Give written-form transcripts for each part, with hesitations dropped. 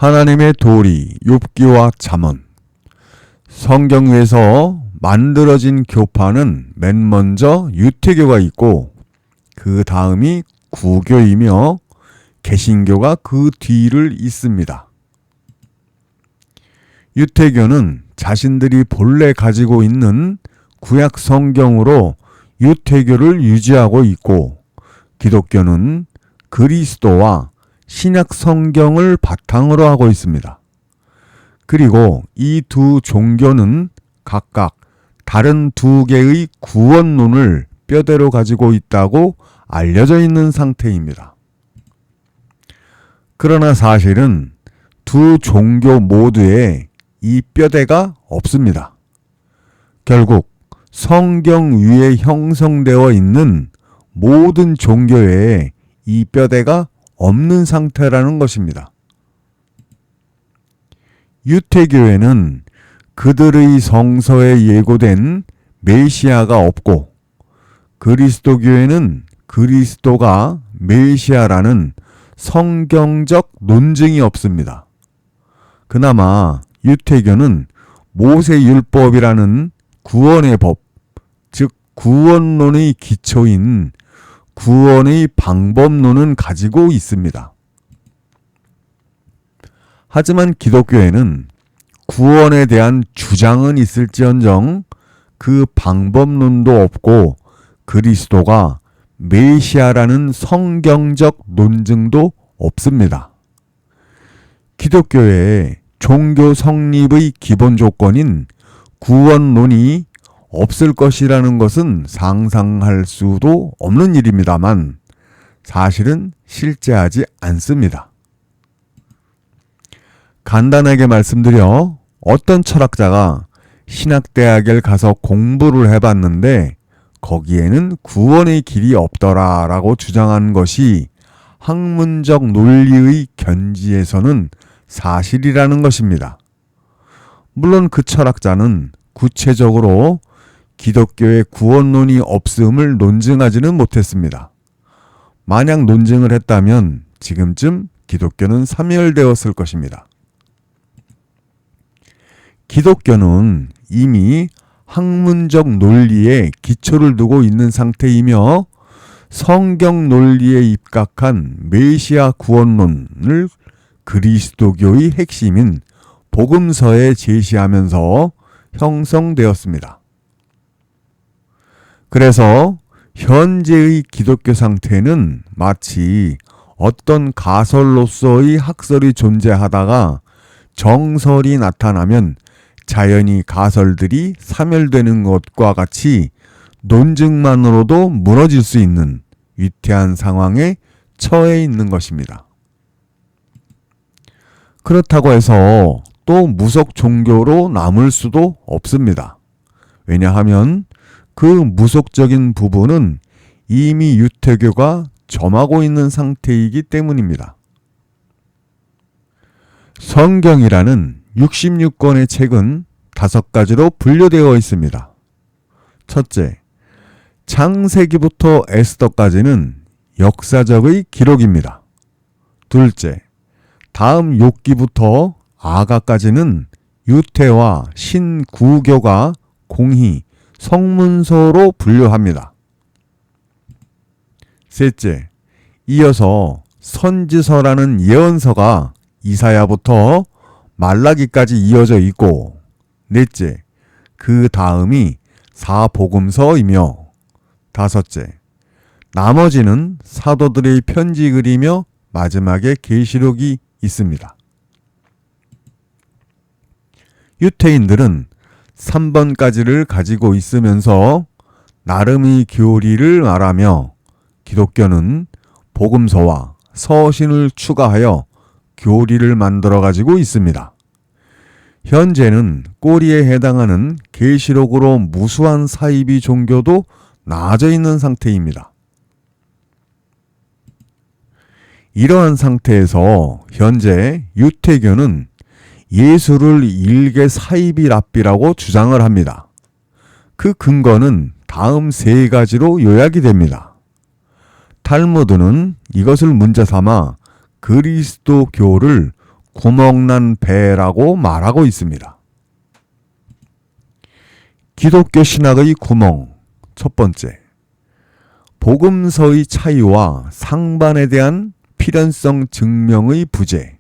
하나님의 도리, 욥기와 잠언. 성경 위에서 만들어진 교파는 맨 먼저 유태교가 있고 그 다음이 구교이며 개신교가 그 뒤를 잇습니다. 유태교는 자신들이 본래 가지고 있는 구약 성경으로 유태교를 유지하고 있고, 기독교는 그리스도와 신약 성경을 바탕으로 하고 있습니다. 그리고 이 두 종교는 각각 다른 두 개의 구원론을 뼈대로 가지고 있다고 알려져 있는 상태입니다. 그러나 사실은 두 종교 모두에 이 뼈대가 없습니다. 결국 성경 위에 형성되어 있는 모든 종교에 이 뼈대가 없는 상태라는 것입니다. 유태교에는 그들의 성서에 예고된 메시아가 없고, 그리스도교에는 그리스도가 메시아라는 성경적 논증이 없습니다. 그나마 유태교는 모세율법이라는 구원의 법, 즉 구원론의 기초인 구원의 방법론은 가지고 있습니다. 하지만 기독교에는 구원에 대한 주장은 있을지언정 그 방법론도 없고 그리스도가 메시아라는 성경적 논증도 없습니다. 기독교의 종교 성립의 기본 조건인 구원론이 없을 것이라는 것은 상상할 수도 없는 일입니다만 사실은 실제하지 않습니다. 간단하게 말씀드려 어떤 철학자가 신학대학에 가서 공부를 해봤는데 거기에는 구원의 길이 없더라라고 주장한 것이 학문적 논리의 견지에서는 사실이라는 것입니다. 물론 그 철학자는 구체적으로 기독교의 구원론이 없음을 논증하지는 못했습니다. 만약 논증을 했다면 지금쯤 기독교는 사멸되었을 것입니다. 기독교는 이미 학문적 논리에 기초를 두고 있는 상태이며 성경 논리에 입각한 메시아 구원론을 그리스도교의 핵심인 복음서에 제시하면서 형성되었습니다. 그래서 현재의 기독교 상태는 마치 어떤 가설로서의 학설이 존재하다가 정설이 나타나면 자연히 가설들이 사멸되는 것과 같이 논증만으로도 무너질 수 있는 위태한 상황에 처해 있는 것입니다. 그렇다고 해서 또 무속 종교로 남을 수도 없습니다. 왜냐하면 그 무속적인 부분은 이미 유태교가 점하고 있는 상태이기 때문입니다. 성경이라는 66권의 책은 5가지로 분류되어 있습니다. 첫째, 창세기부터 에스더까지는 역사적의 기록입니다. 둘째, 다음 욥기부터 아가까지는 유태와 신구교가 공히 성문서로 분류합니다. 셋째, 이어서 선지서라는 예언서가 이사야부터 말라기까지 이어져 있고, 넷째, 그 다음이 사복음서이며, 다섯째, 나머지는 사도들의 편지 글이며 마지막에 계시록이 있습니다. 유태인들은 3번까지를 가지고 있으면서 나름의 교리를 말하며 기독교는 복음서와 서신을 추가하여 교리를 만들어 가지고 있습니다. 현재는 꼬리에 해당하는 계시록으로 무수한 사이비 종교도 나아져 있는 상태입니다. 이러한 상태에서 현재 유태교는 예수를 일개 사이비 랍비라고 주장을 합니다. 그 근거는 다음 3가지로 요약이 됩니다. 탈무드는 이것을 문제 삼아 그리스도교를 구멍난 배라고 말하고 있습니다. 기독교 신학의 구멍. 첫 번째, 복음서의 차이와 상반에 대한 필연성 증명의 부재.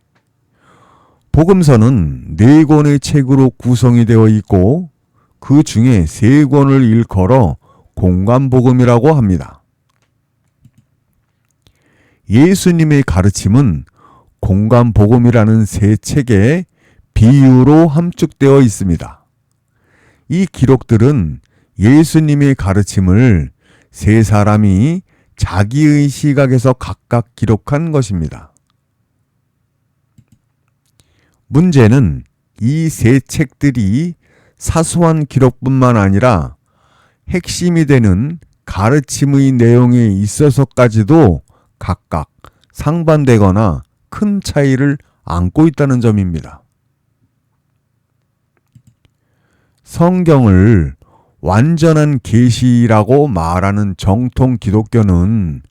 복음서는 4권의 책으로 구성이 되어 있고 그 중에 3권을 일컬어 공관복음이라고 합니다. 예수님의 가르침은 공관복음이라는 세 책에 비유로 함축되어 있습니다. 이 기록들은 예수님의 가르침을 세 사람이 자기의 시각에서 각각 기록한 것입니다. 문제는 이 세 책들이 사소한 기록뿐만 아니라 핵심이 되는 가르침의 내용에 있어서까지도 각각 상반되거나 큰 차이를 안고 있다는 점입니다. 성경을 완전한 계시라고 말하는 정통 기독교는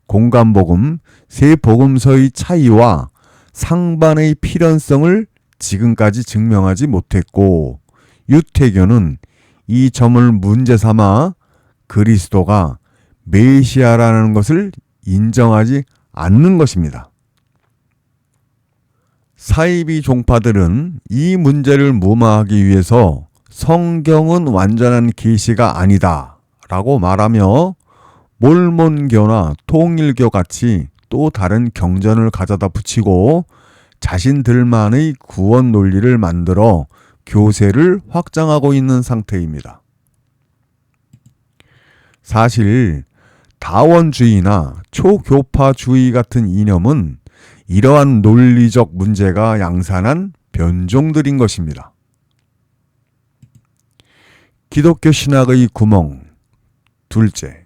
공관복음, 세 복음서의 차이와 상반의 필연성을 지금까지 증명하지 못했고, 유태교는 이 점을 문제 삼아 그리스도가 메시아라는 것을 인정하지 않는 것입니다. 사이비 종파들은 이 문제를 무마하기 위해서 성경은 완전한 계시가 아니다 라고 말하며 몰몬교나 통일교 같이 또 다른 경전을 가져다 붙이고 자신들만의 구원 논리를 만들어 교세를 확장하고 있는 상태입니다. 사실 다원주의나 초교파주의 같은 이념은 이러한 논리적 문제가 양산한 변종들인 것입니다. 기독교 신학의 구멍. 둘째,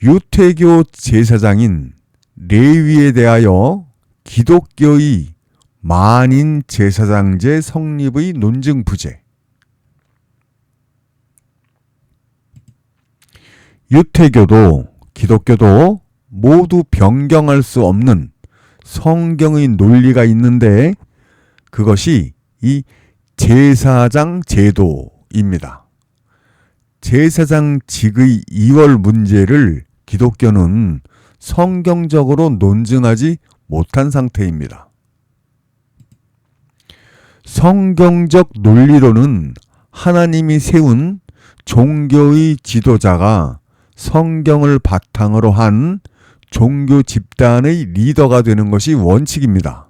유태교 제사장인 레위에 대하여 기독교의 만인 제사장제 성립의 논증 부재. 유태교도 기독교도 모두 변경할 수 없는 성경의 논리가 있는데 그것이 이 제사장 제도입니다. 제사장직의 이월 문제를 기독교는 성경적으로 논증하지 못한 상태입니다. 성경적 논리로는 하나님이 세운 종교의 지도자가 성경을 바탕으로 한 종교 집단의 리더가 되는 것이 원칙입니다.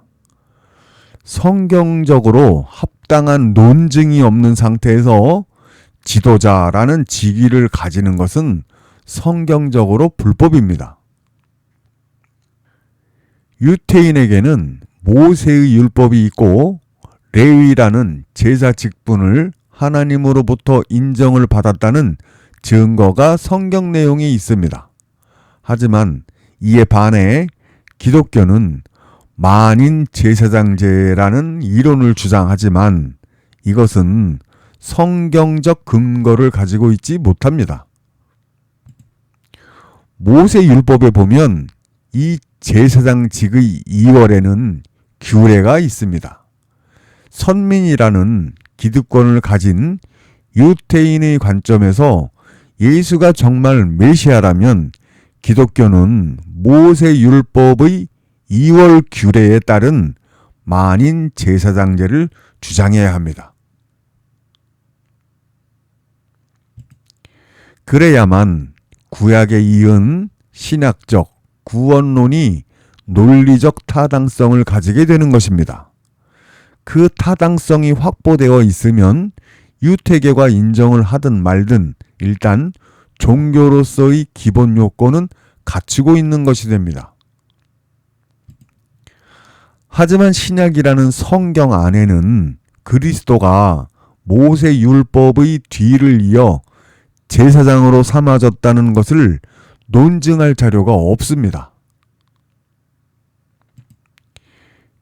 성경적으로 합당한 논증이 없는 상태에서 지도자라는 직위를 가지는 것은 성경적으로 불법입니다. 유태인에게는 모세의 율법이 있고 레위라는 제사 직분을 하나님으로부터 인정을 받았다는 증거가 성경 내용에 있습니다. 하지만 이에 반해 기독교는 만인 제사장제라는 이론을 주장하지만 이것은 성경적 근거를 가지고 있지 못합니다. 모세 율법에 보면 이 제사장직의 이월에는 규례가 있습니다. 선민이라는 기득권을 가진 유태인의 관점에서 예수가 정말 메시아라면 기독교는 모세 율법의 2월 규례에 따른 만인 제사장제를 주장해야 합니다. 그래야만 구약에 이은 신학적 구원론이 논리적 타당성을 가지게 되는 것입니다. 그 타당성이 확보되어 있으면 유태교가 인정을 하든 말든 일단 종교로서의 기본 요건은 갖추고 있는 것이 됩니다. 하지만 신약이라는 성경 안에는 그리스도가 모세 율법의 뒤를 이어 제사장으로 삼아졌다는 것을 논증할 자료가 없습니다.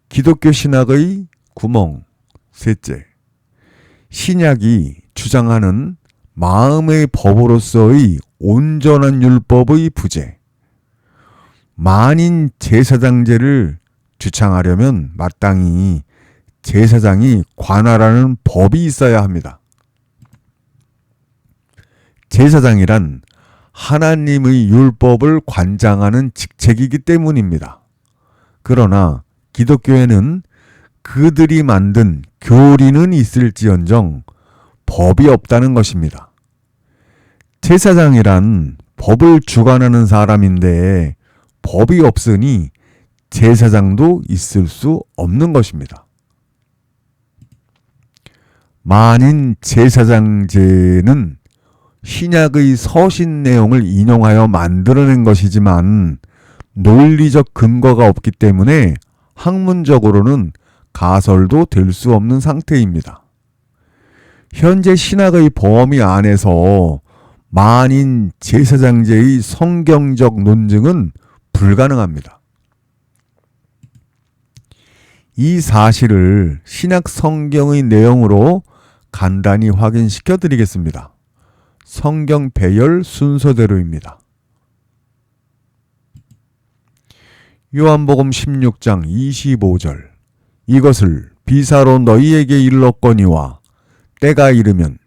기독교 신학의 구멍. 셋째, 신약이 주장하는 마음의 법으로서의 온전한 율법의 부재. 만인 제사장제를 주창하려면 마땅히 제사장이 관할하는 법이 있어야 합니다. 제사장이란 하나님의 율법을 관장하는 직책이기 때문입니다. 그러나 기독교에는 그들이 만든 교리는 있을지언정 법이 없다는 것입니다. 제사장이란 법을 주관하는 사람인데 법이 없으니 제사장도 있을 수 없는 것입니다. 만인 제사장제는 신약의 서신 내용을 인용하여 만들어낸 것이지만 논리적 근거가 없기 때문에 학문적으로는 가설도 될 수 없는 상태입니다. 현재 신학의 범위 안에서 만인 제사장제의 성경적 논증은 불가능합니다. 이 사실을 신약 성경의 내용으로 간단히 확인시켜 드리겠습니다. 성경 배열 순서대로입니다. 요한복음 16장 25절 이것을 비사로 너희에게 일렀거니와 때가 이르면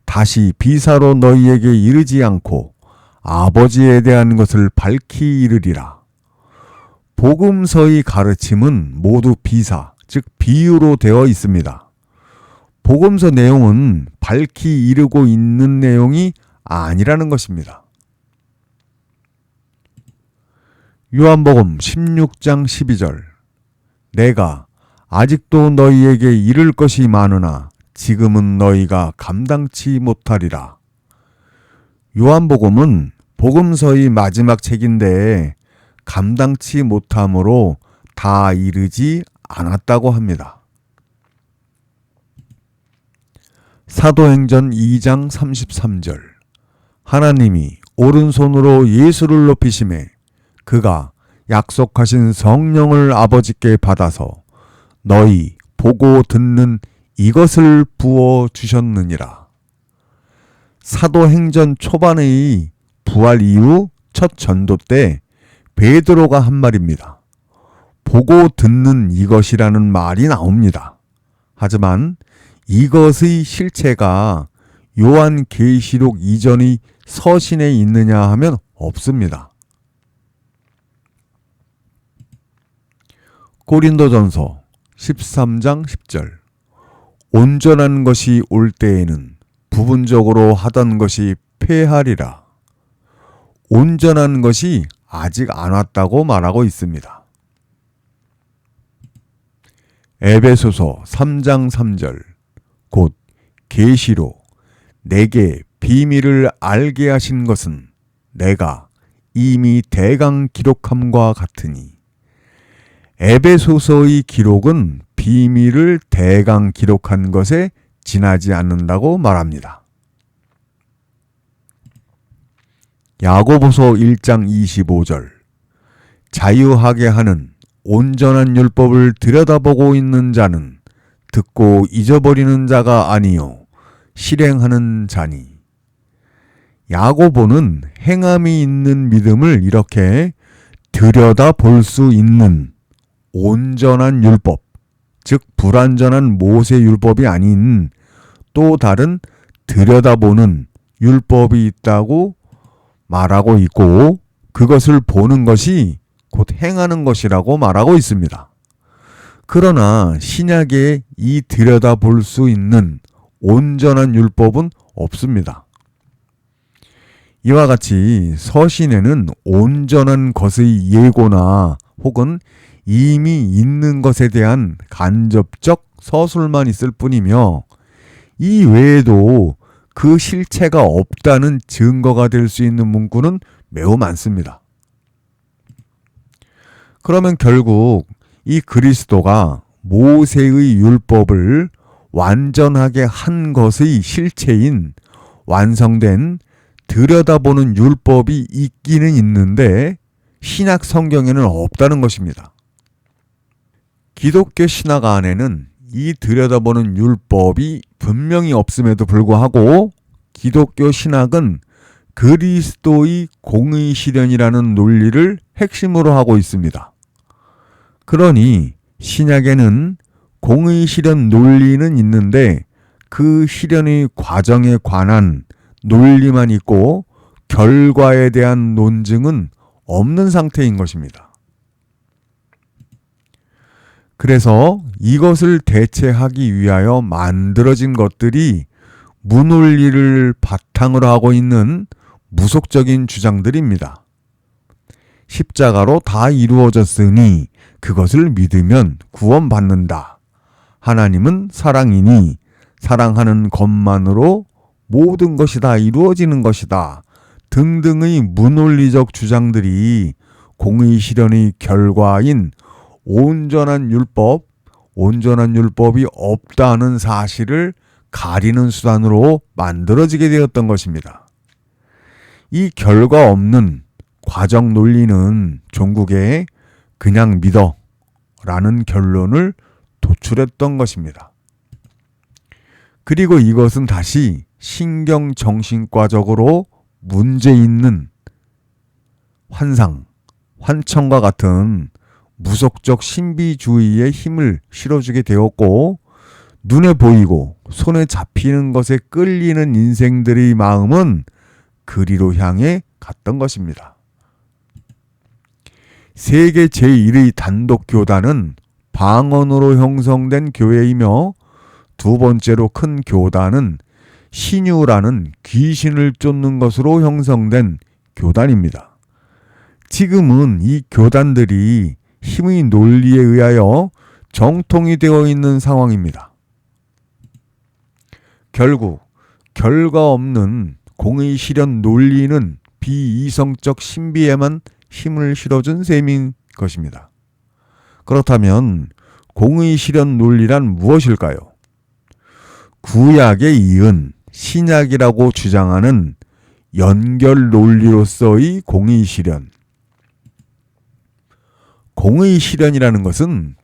다시 비사로 너희에게 이르지 않고 아버지에 대한 것을 밝히 이르리라. 복음서의 가르침은 모두 비사, 즉 비유로 되어 있습니다. 복음서 내용은 밝히 이르고 있는 내용이 아니라는 것입니다. 요한복음 16장 12절 내가 아직도 너희에게 이를 것이 많으나 지금은 너희가 감당치 못하리라. 요한복음은 복음서의 마지막 책인데 감당치 못함으로 다 이르지 않았다고 합니다. 사도행전 2장 33절 하나님이 오른손으로 예수를 높이시매 그가 약속하신 성령을 아버지께 받아서 너희 보고 듣는 이것을 부어 주셨느니라. 사도행전 초반의 부활 이후 첫 전도 때 베드로가 한 말입니다. 보고 듣는 이것이라는 말이 나옵니다. 하지만 이것의 실체가 요한계시록 이전의 서신에 있느냐 하면 없습니다. 고린도전서 13장 10절 온전한 것이 올 때에는 부분적으로 하던 것이 폐하리라. 온전한 것이 아직 안 왔다고 말하고 있습니다. 에베소서 3장 3절 곧 계시로 내게 비밀을 알게 하신 것은 내가 이미 대강 기록함과 같으니 에베소서의 기록은 비밀을 대강 기록한 것에 지나지 않는다고 말합니다. 야고보서 1장 25절 자유하게 하는 온전한 율법을 들여다보고 있는 자는 듣고 잊어버리는 자가 아니요 실행하는 자니. 야고보는 행함이 있는 믿음을 이렇게 들여다볼 수 있는 온전한 율법, 즉 불완전한 모세 율법이 아닌 또 다른 들여다보는 율법이 있다고 말하고 있고 그것을 보는 것이 곧 행하는 것이라고 말하고 있습니다. 그러나 신약에 이 들여다볼 수 있는 온전한 율법은 없습니다. 이와 같이 서신에는 온전한 것의 예고나 혹은 이미 있는 것에 대한 간접적 서술만 있을 뿐이며 이 외에도 그 실체가 없다는 증거가 될 수 있는 문구는 매우 많습니다. 그러면 결국 이 그리스도가 모세의 율법을 완전하게 한 것의 실체인 완성된 들여다보는 율법이 있기는 있는데 신약 성경에는 없다는 것입니다. 기독교 신학 안에는 이 들여다보는 율법이 분명히 없음에도 불구하고 기독교 신학은 그리스도의 공의 실현이라는 논리를 핵심으로 하고 있습니다. 그러니 신약에는 공의 실현 논리는 있는데 그 실현의 과정에 관한 논리만 있고 결과에 대한 논증은 없는 상태인 것입니다. 그래서 이것을 대체하기 위하여 만들어진 것들이 무논리를 바탕으로 하고 있는 무속적인 주장들입니다. 십자가로 다 이루어졌으니 그것을 믿으면 구원받는다. 하나님은 사랑이니 사랑하는 것만으로 모든 것이 다 이루어지는 것이다. 등등의 무논리적 주장들이 공의 실현의 결과인 온전한 율법이 없다는 사실을 가리는 수단으로 만들어지게 되었던 것입니다. 이 결과 없는 과정 논리는 종국에 그냥 믿어 라는 결론을 도출했던 것입니다. 그리고 이것은 다시 신경정신과적으로 문제 있는 환청과 같은 무속적 신비주의에 힘을 실어주게 되었고 눈에 보이고 손에 잡히는 것에 끌리는 인생들의 마음은 그리로 향해 갔던 것입니다. 세계 제1의 단독 교단은 방언으로 형성된 교회이며 두 번째로 큰 교단은 신유라는 귀신을 쫓는 것으로 형성된 교단입니다. 지금은 이 교단들이 힘의 논리에 의하여 정통이 되어 있는 상황입니다. 결국 결과 없는 공의 실현 논리는 비이성적 신비에만 힘을 실어준 셈인 것입니다. 그렇다면 공의 실현 논리란 무엇일까요? 구약에 이은 신약이라고 주장하는 연결 논리로서의 공의 실현. 공의 실현이라는 것은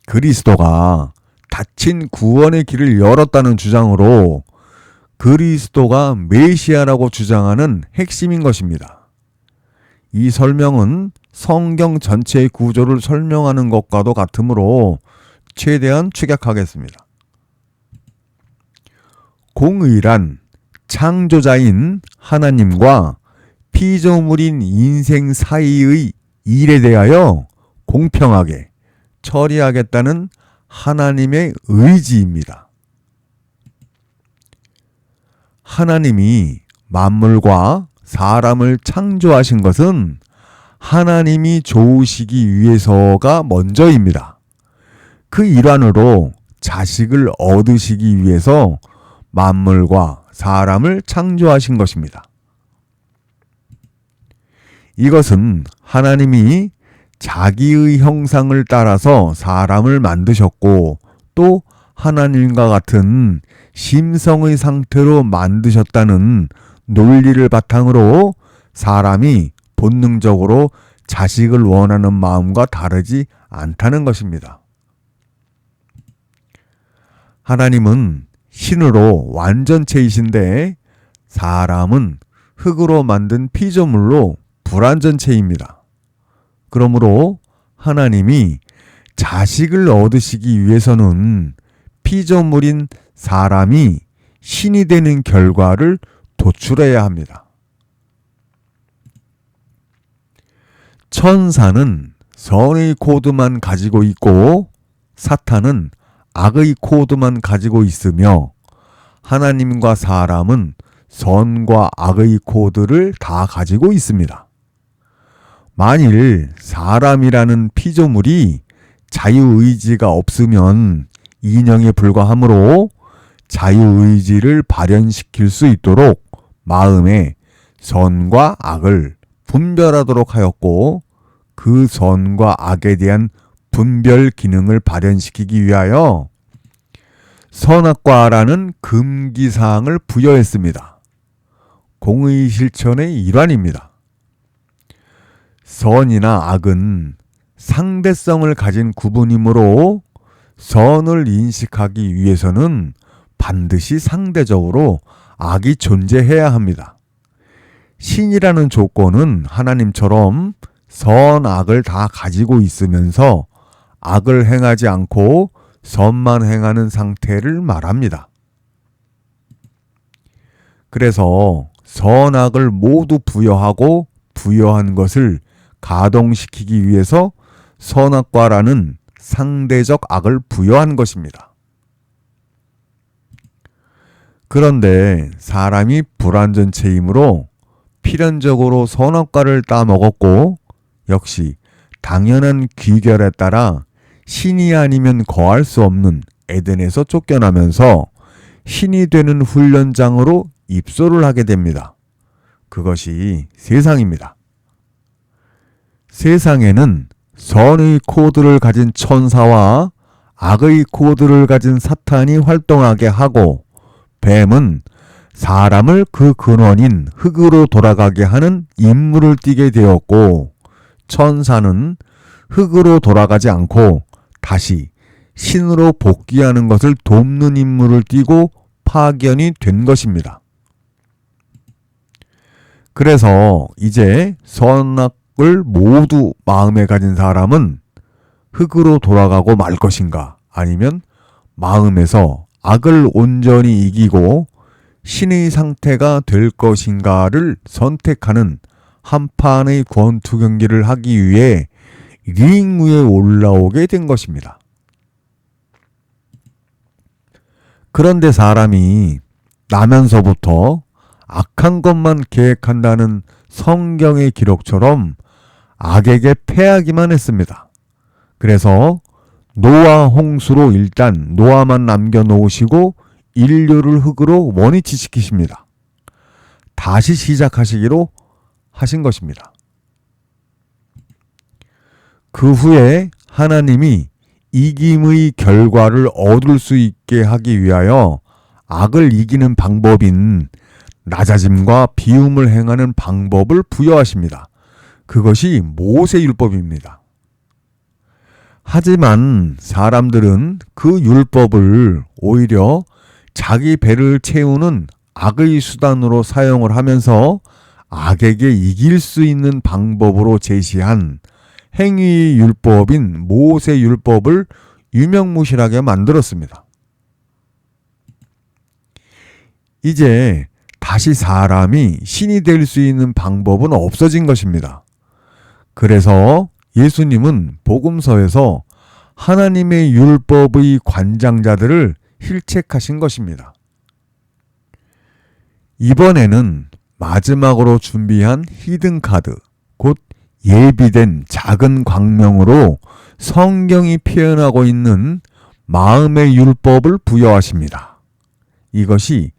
그리스도가 닫힌 구원의 길을 열었다는 주장으로 그리스도가 메시아라고 주장하는 핵심인 것입니다. 이 설명은 성경 전체의 구조를 설명하는 것과도 같으므로 최대한 축약하겠습니다. 공의란 창조자인 하나님과 피조물인 인생 사이의 일에 대하여 공평하게 처리하겠다는 하나님의 의지입니다. 하나님이 만물과 사람을 창조하신 것은 하나님이 좋으시기 위해서가 먼저입니다. 그 일환으로 자식을 얻으시기 위해서 만물과 사람을 창조하신 것입니다. 이것은 하나님이 자기의 형상을 따라서 사람을 만드셨고 또 하나님과 같은 심성의 상태로 만드셨다는 논리를 바탕으로 사람이 본능적으로 자식을 원하는 마음과 다르지 않다는 것입니다. 하나님은 신으로 완전체이신데 사람은 흙으로 만든 피조물로 불완전체입니다. 그러므로 하나님이 자식을 얻으시기 위해서는 피조물인 사람이 신이 되는 결과를 도출해야 합니다. 천사는 선의 코드만 가지고 있고 사탄은 악의 코드만 가지고 있으며 하나님과 사람은 선과 악의 코드를 다 가지고 있습니다. 만일 사람이라는 피조물이 자유의지가 없으면 인형에 불과하므로 자유의지를 발현시킬 수 있도록 마음에 선과 악을 분별하도록 하였고 그 선과 악에 대한 분별 기능을 발현시키기 위하여 선악과라는 금기사항을 부여했습니다. 공의 실천의 일환입니다. 선이나 악은 상대성을 가진 구분이므로 선을 인식하기 위해서는 반드시 상대적으로 악이 존재해야 합니다. 신이라는 조건은 하나님처럼 선, 악을 다 가지고 있으면서 악을 행하지 않고 선만 행하는 상태를 말합니다. 그래서 선악을 모두 부여하고 부여한 것을 가동시키기 위해서 선악과라는 상대적 악을 부여한 것입니다. 그런데 사람이 불완전체이므로 필연적으로 선악과를 따먹었고 역시 당연한 귀결에 따라 신이 아니면 거할 수 없는 에덴에서 쫓겨나면서 신이 되는 훈련장으로 입소를 하게 됩니다. 그것이 세상입니다. 세상에는 선의 코드를 가진 천사와 악의 코드를 가진 사탄이 활동하게 하고 뱀은 사람을 그 근원인 흙으로 돌아가게 하는 임무를 띠게 되었고 천사는 흙으로 돌아가지 않고 다시 신으로 복귀하는 것을 돕는 임무를 띠고 파견이 된 것입니다. 그래서 이제 선악을 모두 마음에 가진 사람은 흙으로 돌아가고 말 것인가 아니면 마음에서 악을 온전히 이기고 신의 상태가 될 것인가를 선택하는 한판의 권투 경기를 하기 위해 링 위에 올라오게 된 것입니다. 그런데 사람이 나면서부터 악한 것만 계획한다는 성경의 기록처럼 악에게 패하기만 했습니다. 그래서 노아 홍수로 일단 노아만 남겨놓으시고 인류를 흙으로 원위치시키십니다. 다시 시작하시기로 하신 것입니다. 그 후에 하나님이 이김의 결과를 얻을 수 있게 하기 위하여 악을 이기는 방법인 낮아짐과 비움을 행하는 방법을 부여하십니다. 그것이 모세율법입니다. 하지만 사람들은 그 율법을 오히려 자기 배를 채우는 악의 수단으로 사용을 하면서 악에게 이길 수 있는 방법으로 제시한 행위의 율법인 모세율법을 유명무실하게 만들었습니다. 이제 다시 사람이 신이 될 수 있는 방법은 없어진 것입니다. 그래서 예수님은 복음서에서 하나님의 율법의 관장자들을 힐책하신 것입니다. 이번에는 마지막으로 준비한 히든카드, 곧 예비된 작은 광명으로 성경이 표현하고 있는 마음의 율법을 부여하십니다. 이것이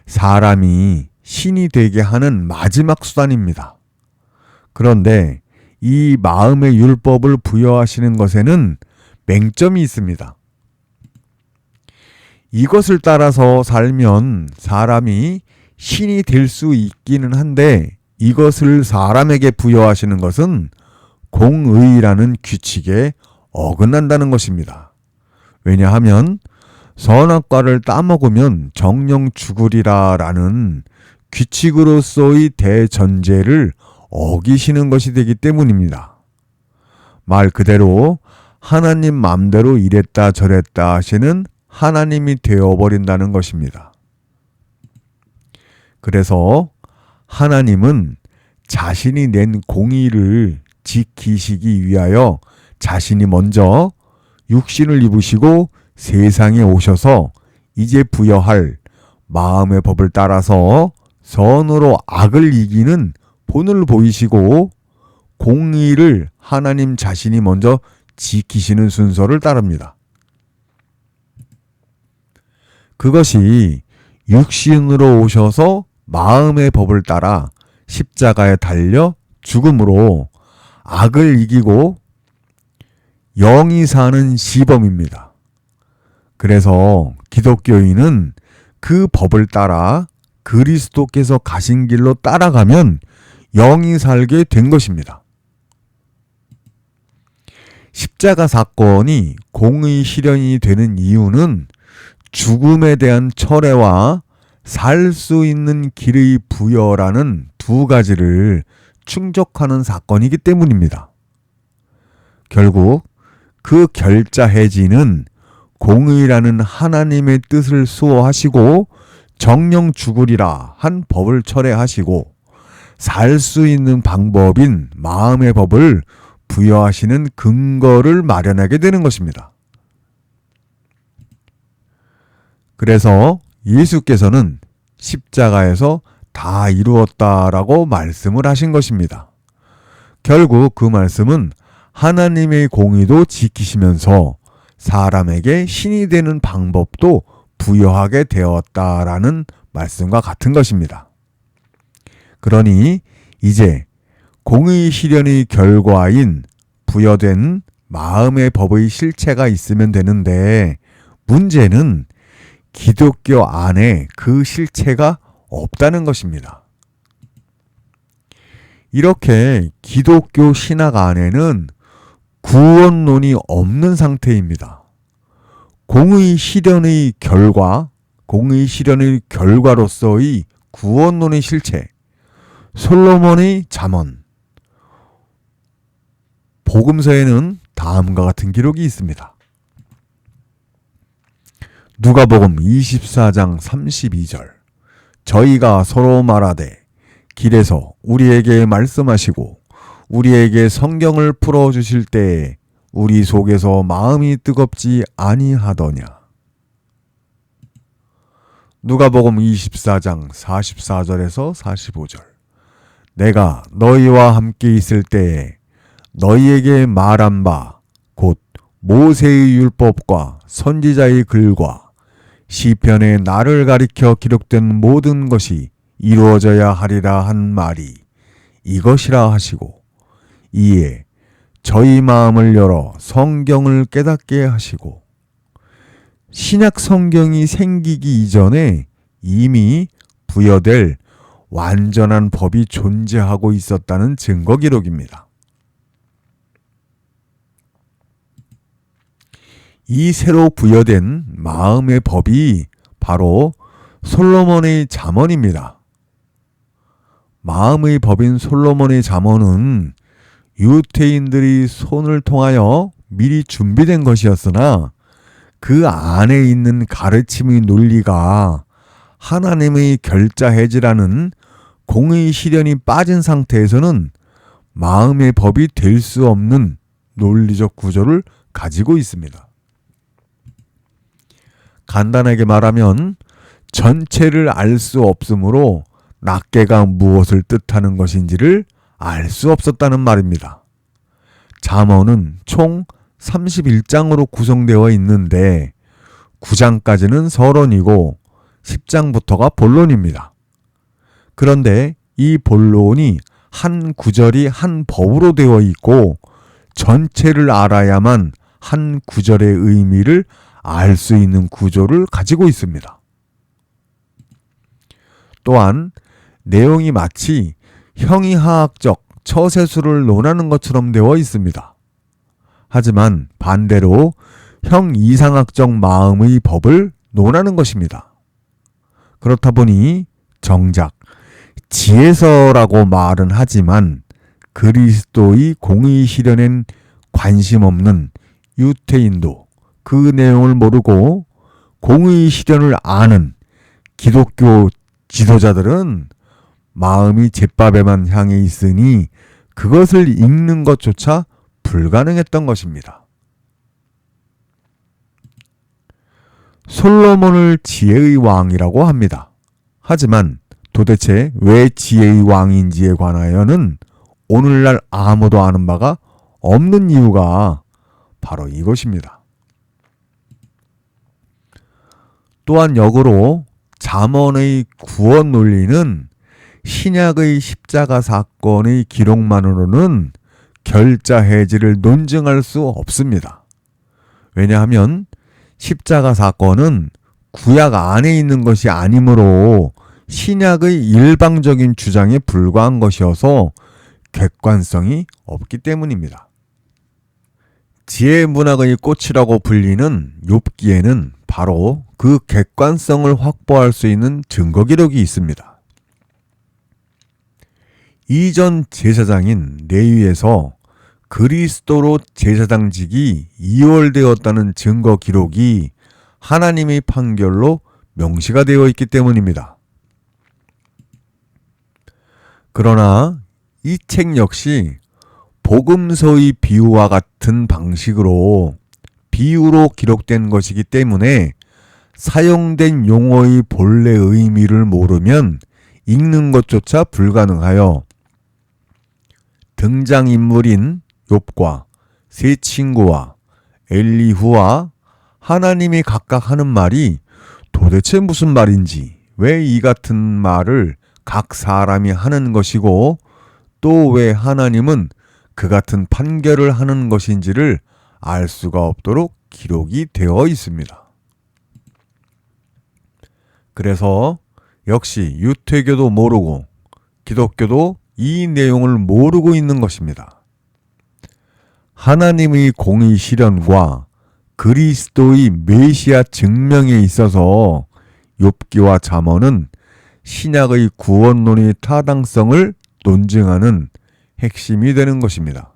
사람이 신이 되게 하는 마지막 수단입니다. 그런데 이 마음의 율법을 부여하시는 것에는 맹점이 있습니다. 이것을 따라서 살면 사람이 신이 될 수 있기는 한데 이것을 사람에게 부여하시는 것은 공의라는 규칙에 어긋난다는 것입니다. 왜냐하면 선악과를 따먹으면 정령 죽으리라 라는 규칙으로서의 대전제를 어기시는 것이 되기 때문입니다. 말 그대로 하나님 맘대로 이랬다 저랬다 하시는 하나님이 되어버린다는 것입니다. 그래서 하나님은 자신이 낸 공의를 지키시기 위하여 자신이 먼저 육신을 입으시고 세상에 오셔서 이제 부여할 마음의 법을 따라서 선으로 악을 이기는 본을 보이시고 공의를 하나님 자신이 먼저 지키시는 순서를 따릅니다. 그것이 육신으로 오셔서 마음의 법을 따라 십자가에 달려 죽음으로 악을 이기고 영이 사는 시범입니다. 그래서 기독교인은 그 법을 따라 그리스도께서 가신 길로 따라가면 영이 살게 된 것입니다. 십자가 사건이 공의 실현이 되는 이유는 죽음에 대한 철회와 살 수 있는 길의 부여라는 두 가지를 충족하는 사건이기 때문입니다. 결국 그 결자 해지는 공의라는 하나님의 뜻을 수호하시고 정령 죽으리라 한 법을 철회하시고 살 수 있는 방법인 마음의 법을 부여하시는 근거를 마련하게 되는 것입니다. 그래서 예수께서는 십자가에서 다 이루었다라고 말씀을 하신 것입니다. 결국 그 말씀은 하나님의 공의도 지키시면서 사람에게 신이 되는 방법도 부여하게 되었다라는 말씀과 같은 것입니다. 그러니 이제 공의 실현의 결과인 부여된 마음의 법의 실체가 있으면 되는데 문제는 기독교 안에 그 실체가 없다는 것입니다. 이렇게 기독교 신학 안에는 구원론이 없는 상태입니다. 공의 실현의 결과로서의 구원론의 실체, 솔로몬의 잠언, 복음서에는 다음과 같은 기록이 있습니다. 누가복음 24장 32절 저희가 서로 말하되 길에서 우리에게 말씀하시고 우리에게 성경을 풀어주실 때에 우리 속에서 마음이 뜨겁지 아니하더냐. 누가복음 24장 44절에서 45절 내가 너희와 함께 있을 때에 너희에게 말한 바 곧 모세의 율법과 선지자의 글과 시편에 나를 가리켜 기록된 모든 것이 이루어져야 하리라 한 말이 이것이라 하시고 이에 저희 마음을 열어 성경을 깨닫게 하시고 신약 성경이 생기기 이전에 이미 부여될 완전한 법이 존재하고 있었다는 증거 기록입니다. 이 새로 부여된 마음의 법이 바로 솔로몬의 잠언입니다. 마음의 법인 솔로몬의 잠언은 유대인들이 손을 통하여 미리 준비된 것이었으나 그 안에 있는 가르침의 논리가 하나님의 결자해지라는 공의 실현이 빠진 상태에서는 마음의 법이 될 수 없는 논리적 구조를 가지고 있습니다. 간단하게 말하면 전체를 알 수 없으므로 낱개가 무엇을 뜻하는 것인지를 알 수 없었다는 말입니다. 잠언은 총 31장으로 구성되어 있는데 9장까지는 서론이고 10장부터가 본론입니다. 그런데 이 본론이 한 구절이 한 법으로 되어 있고 전체를 알아야만 한 구절의 의미를 알 수 있는 구조를 가지고 있습니다. 또한 내용이 마치 형이하학적 처세술을 논하는 것처럼 되어 있습니다. 하지만 반대로 형이상학적 마음의 법을 논하는 것입니다. 그렇다 보니 정작 지혜서라고 말은 하지만 그리스도의 공의 실현엔 관심 없는 유대인도 그 내용을 모르고 공의 실현을 아는 기독교 지도자들은 마음이 잿밥에만 향해 있으니 그것을 읽는 것조차 불가능했던 것입니다. 솔로몬을 지혜의 왕이라고 합니다. 하지만 도대체 왜 지혜의 왕인지에 관하여는 오늘날 아무도 아는 바가 없는 이유가 바로 이것입니다. 또한 역으로 잠언의 구원 논리는 신약의 십자가 사건의 기록만으로는 결자 해지를 논증할 수 없습니다. 왜냐하면 십자가 사건은 구약 안에 있는 것이 아니므로 신약의 일방적인 주장에 불과한 것이어서 객관성이 없기 때문입니다. 지혜 문학의 꽃이라고 불리는 욥기에는 바로 그 객관성을 확보할 수 있는 증거 기록이 있습니다. 이전 제사장인 레위에서 그리스도로 제사장직이 이월되었다는 증거 기록이 하나님의 판결로 명시가 되어 있기 때문입니다. 그러나 이 책 역시 복음서의 비유와 같은 방식으로 비유로 기록된 것이기 때문에 사용된 용어의 본래 의미를 모르면 읽는 것조차 불가능하여 등장인물인 욥과 세 친구와 엘리후와 하나님이 각각 하는 말이 도대체 무슨 말인지, 왜 이 같은 말을 각 사람이 하는 것이고 또 왜 하나님은 그 같은 판결을 하는 것인지를 알 수가 없도록 기록이 되어 있습니다. 그래서 역시 유태교도 모르고 기독교도 이 내용을 모르고 있는 것입니다. 하나님의 공의 실현과 그리스도의 메시아 증명에 있어서 욥기와 잠언은 신약의 구원론의 타당성을 논증하는 핵심이 되는 것입니다.